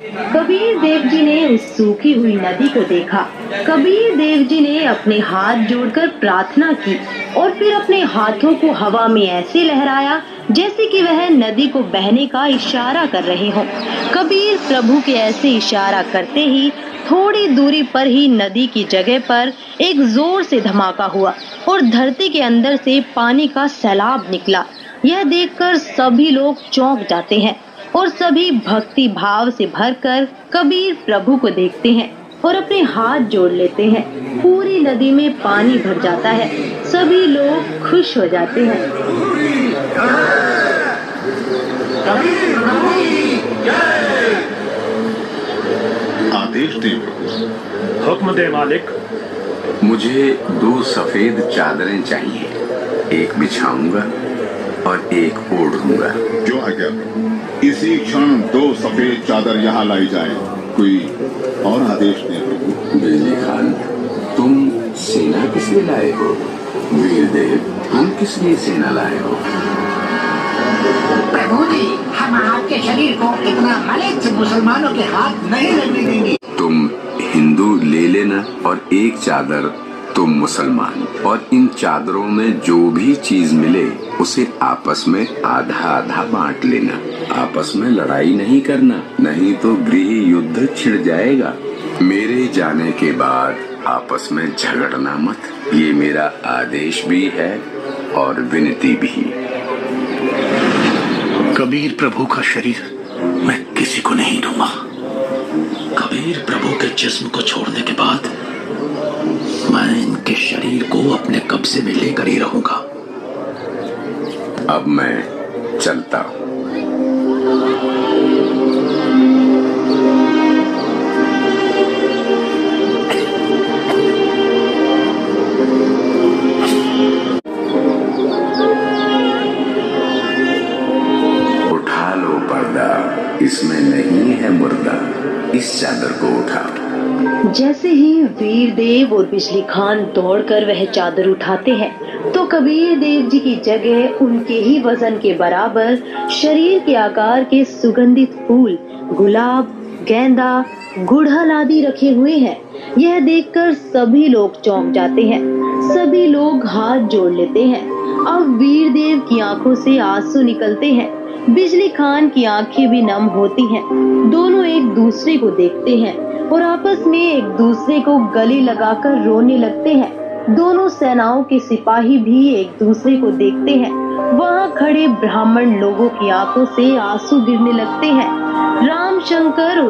कबीर देव जी ने उस सूखी हुई नदी को देखा। कबीर देव जी ने अपने हाथ जोड़कर प्रार्थना की और फिर अपने हाथों को हवा में ऐसे लहराया जैसे कि वह नदी को बहने का इशारा कर रहे हों। कबीर प्रभु के ऐसे इशारा करते ही थोड़ी दूरी पर ही नदी की जगह पर एक जोर से धमाका हुआ और धरती के अंदर से पानी का सैलाब निकला। यह देखकर सभी लोग चौंक जाते हैं और सभी भक्ति भाव से भरकर कबीर प्रभु को देखते हैं और अपने हाथ जोड़ लेते हैं। पूरी नदी में पानी भर जाता है। सभी लोग खुश हो जाते हैं। आदेश दे प्रभु। हुक्म दे मालिक। मुझे 2 सफेद चादरें चाहिए, एक बिछाऊंगा और एक ओढ़ूंगा। जो आज्ञा प्रभु। इसी क्षण 2 सफेद चादर यहाँ लाई जाए। कोई और आदेश दे प्रभु। बिजली खान, तुम सेना किस लिए लाए हो? वीरदेव, तुम किस लिए सेना लाए हो? प्रभु जी, हम आपके शरीर को इतना मलिन मुसलमानों के हाथ नहीं लगने देंगे। तुम हिंदू ले लेना और एक चादर तुम मुसलमान, और इन चादरों में जो भी चीज मिले उसे आपस में आधा आधा बांट लेना। आपस में लड़ाई नहीं करना, नहीं तो गृह युद्ध छिड़ जाएगा। मेरे जाने के बाद आपस में झगड़ना मत, ये मेरा आदेश भी है और विनती भी। कबीर प्रभु का शरीर मैं किसी को नहीं दूंगा। कबीर प्रभु के जिस्म को छोड़ने के बाद मैं इनके शरीर को अपने कब्जे में लेकर ही रहूंगा। अब मैं चलता हूँ। उठा लो पर्दा, इसमें नहीं है मुर्दा, इस चादर को उठाओ। जैसे ही वीर देव और बिजली खान दौड़कर वह चादर उठाते हैं तो कबीर देव जी की जगह उनके ही वजन के बराबर शरीर के आकार के सुगंधित फूल, गुलाब, गेंदा, गुड़हल आदि रखे हुए हैं। यह देखकर सभी लोग चौंक जाते हैं। सभी लोग हाथ जोड़ लेते हैं। अब वीर देव की आंखों से आंसू निकलते हैं। बिजली खान की आंखें भी नम होती हैं। दोनों एक दूसरे को देखते हैं और आपस में एक दूसरे को गले लगाकर रोने लगते हैं। दोनों सेनाओं के सिपाही भी एक दूसरे को देखते हैं। वहां खड़े ब्राह्मण लोगों की आंखों से आंसू गिरने लगते हैं। रामशंकर